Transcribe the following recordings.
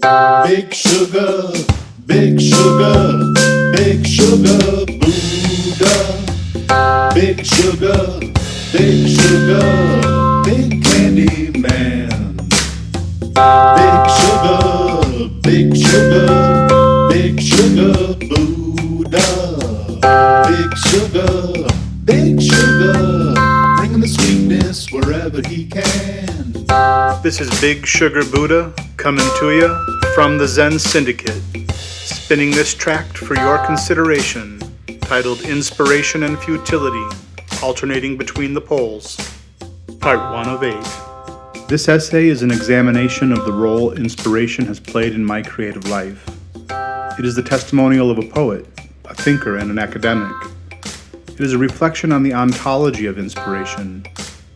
Big sugar, big sugar, big sugar Buddha. Big sugar, big sugar, big candy man. Big sugar, big sugar, big sugar Buddha. Big sugar, bringing the sweetness wherever he can. This is Big Sugar Buddha coming to you from the Zen Syndicate, spinning this tract for your consideration, titled Inspiration and Futility, Alternating Between the Poles, Part 1 of 8. This essay is an examination of the role inspiration has played in my creative life. It is the testimonial of a poet, a thinker, and an academic. It is a reflection on the ontology of inspiration,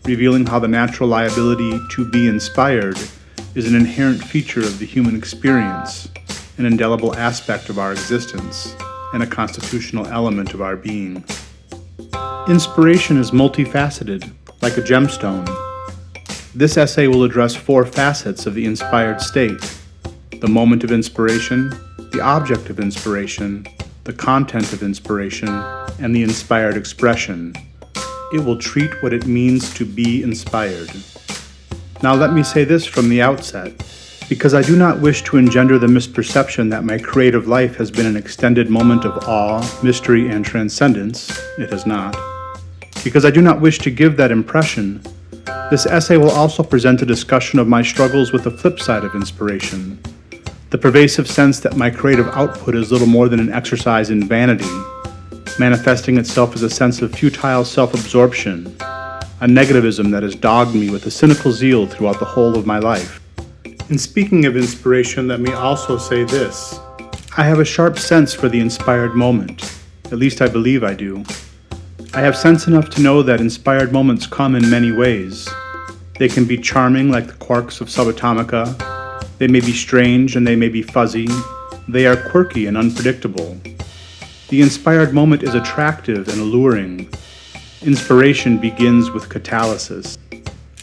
revealing how the natural liability to be inspired is an inherent feature of the human experience, an indelible aspect of our existence, and a constitutional element of our being. Inspiration is multifaceted, like a gemstone. This essay will address 4 facets of the inspired state: the moment of inspiration, the object of inspiration, the content of inspiration, and the inspired expression. It will treat what it means to be inspired. Now let me say this from the outset, because I do not wish to engender the misperception that my creative life has been an extended moment of awe, mystery, and transcendence. It has not. Because I do not wish to give that impression, this essay will also present a discussion of my struggles with the flip side of inspiration, the pervasive sense that my creative output is little more than an exercise in vanity, manifesting itself as a sense of futile self-absorption, a negativism that has dogged me with a cynical zeal throughout the whole of my life. In speaking of inspiration, let me also say this. I have a sharp sense for the inspired moment. At least I believe I do. I have sense enough to know that inspired moments come in many ways. They can be charming like the quarks of subatomica. They may be strange and they may be fuzzy. They are quirky and unpredictable. The inspired moment is attractive and alluring. Inspiration begins with catalysis.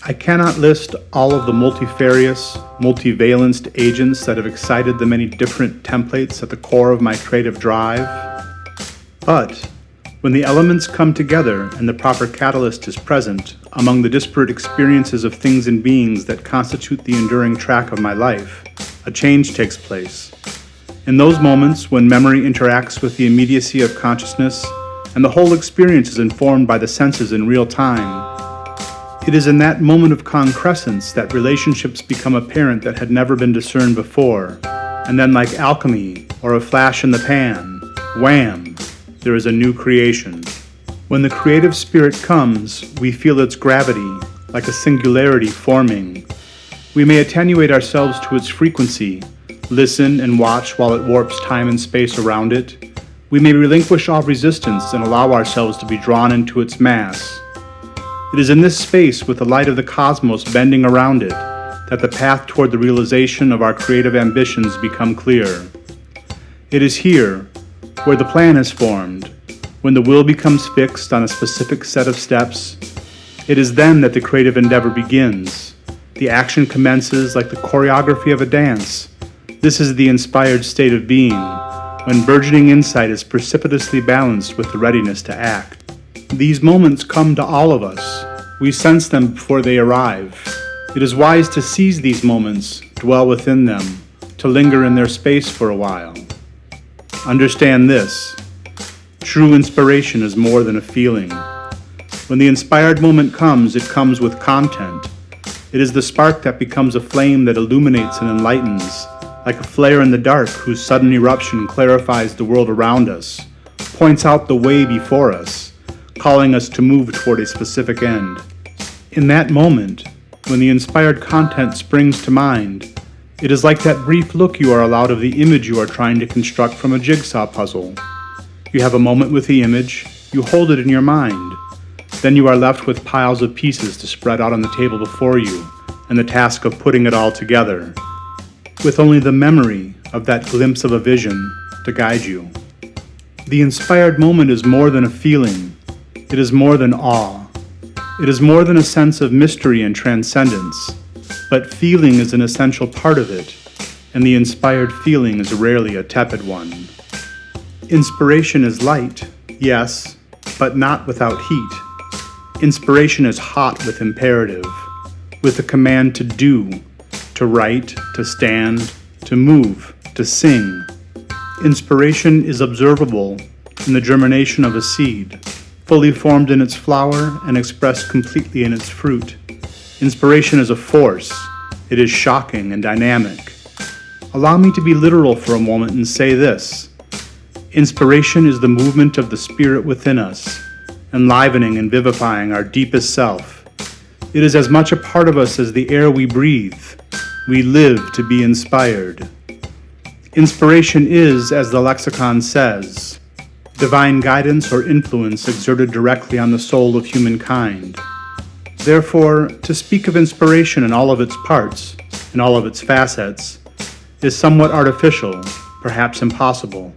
I cannot list all of the multifarious, multivalenced agents that have excited the many different templates at the core of my creative drive. But when the elements come together and the proper catalyst is present among the disparate experiences of things and beings that constitute the enduring track of my life, a change takes place. In those moments when memory interacts with the immediacy of consciousness and the whole experience is informed by the senses in real time, it is in that moment of concrescence that relationships become apparent that had never been discerned before, and then like alchemy or a flash in the pan, wham! There is a new creation. When the creative spirit comes, we feel its gravity, like a singularity forming. We may attenuate ourselves to its frequency, listen and watch while it warps time and space around it. We may relinquish all resistance and allow ourselves to be drawn into its mass. It is in this space, with the light of the cosmos bending around it, that the path toward the realization of our creative ambitions become clear. It is here, where the plan is formed, when the will becomes fixed on a specific set of steps. It is then that the creative endeavor begins. The action commences like the choreography of a dance. This is the inspired state of being, when burgeoning insight is precipitously balanced with the readiness to act. These moments come to all of us. We sense them before they arrive. It is wise to seize these moments, dwell within them, to linger in their space for a while. Understand this. True inspiration is more than a feeling. When the inspired moment comes, it comes with content. It is the spark that becomes a flame that illuminates and enlightens, like a flare in the dark whose sudden eruption clarifies the world around us, points out the way before us, calling us to move toward a specific end. In that moment, when the inspired content springs to mind, it is like that brief look you are allowed of the image you are trying to construct from a jigsaw puzzle. You have a moment with the image, you hold it in your mind. Then you are left with piles of pieces to spread out on the table before you, and the task of putting it all together, with only the memory of that glimpse of a vision to guide you. The inspired moment is more than a feeling. It is more than awe. It is more than a sense of mystery and transcendence. But feeling is an essential part of it, and the inspired feeling is rarely a tepid one. Inspiration is light, yes, but not without heat. Inspiration is hot with imperative, with the command to do, to write, to stand, to move, to sing. Inspiration is observable in the germination of a seed, fully formed in its flower and expressed completely in its fruit. Inspiration is a force. It is shocking and dynamic. Allow me to be literal for a moment and say this. Inspiration is the movement of the spirit within us, enlivening and vivifying our deepest self. It is as much a part of us as the air we breathe. We live to be inspired. Inspiration is, as the lexicon says, divine guidance or influence exerted directly on the soul of humankind. Therefore, to speak of inspiration in all of its parts, in all of its facets, is somewhat artificial, perhaps impossible.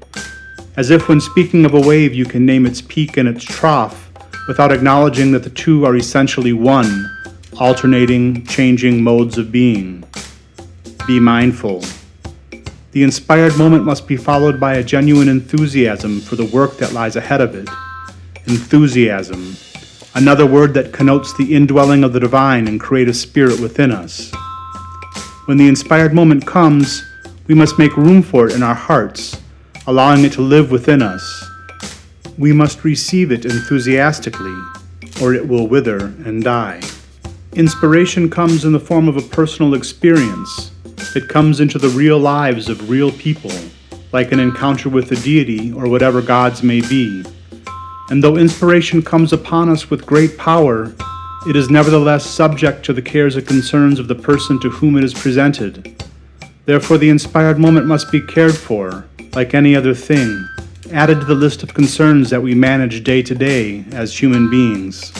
As if when speaking of a wave you can name its peak and its trough without acknowledging that the two are essentially one, alternating, changing modes of being. Be mindful. The inspired moment must be followed by a genuine enthusiasm for the work that lies ahead of it. Enthusiasm, another word that connotes the indwelling of the divine and creative spirit within us. When the inspired moment comes, we must make room for it in our hearts, allowing it to live within us. We must receive it enthusiastically, or it will wither and die. Inspiration comes in the form of a personal experience. It comes into the real lives of real people, like an encounter with the deity or whatever gods may be. And though inspiration comes upon us with great power, it is nevertheless subject to the cares and concerns of the person to whom it is presented. Therefore, the inspired moment must be cared for, like any other thing, added to the list of concerns that we manage day to day as human beings.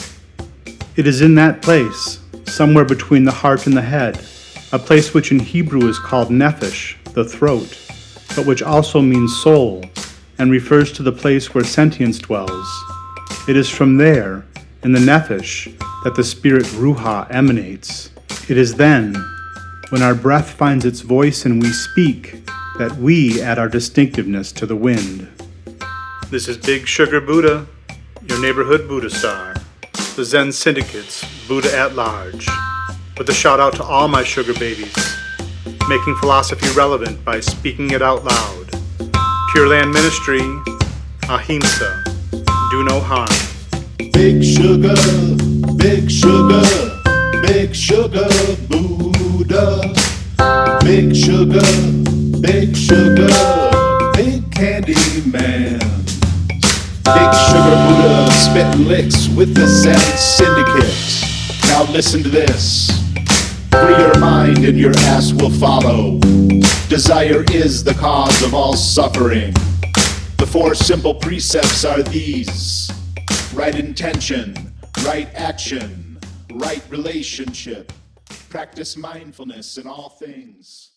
It is in that place, somewhere between the heart and the head, a place which in Hebrew is called nephesh, the throat, but which also means soul, and refers to the place where sentience dwells. It is from there, in the nephesh, that the spirit ruha emanates. It is then, when our breath finds its voice and we speak, that we add our distinctiveness to the wind. This is Big Sugar Buddha, your neighborhood Buddha star, the Zen Syndicate's Buddha at Large, with a shout out to all my sugar babies, making philosophy relevant by speaking it out loud. Pure Land Ministry, Ahimsa, do no harm. Big sugar, big sugar, big sugar Buddha. Big sugar, big sugar, big candy man. Big sugar Buddha spitting licks with the Zen Syndicate. Now listen to this. Free your mind and your ass will follow. Desire is the cause of all suffering. The 4 simple precepts are these: right intention, right action, right relationship. Practice mindfulness in all things.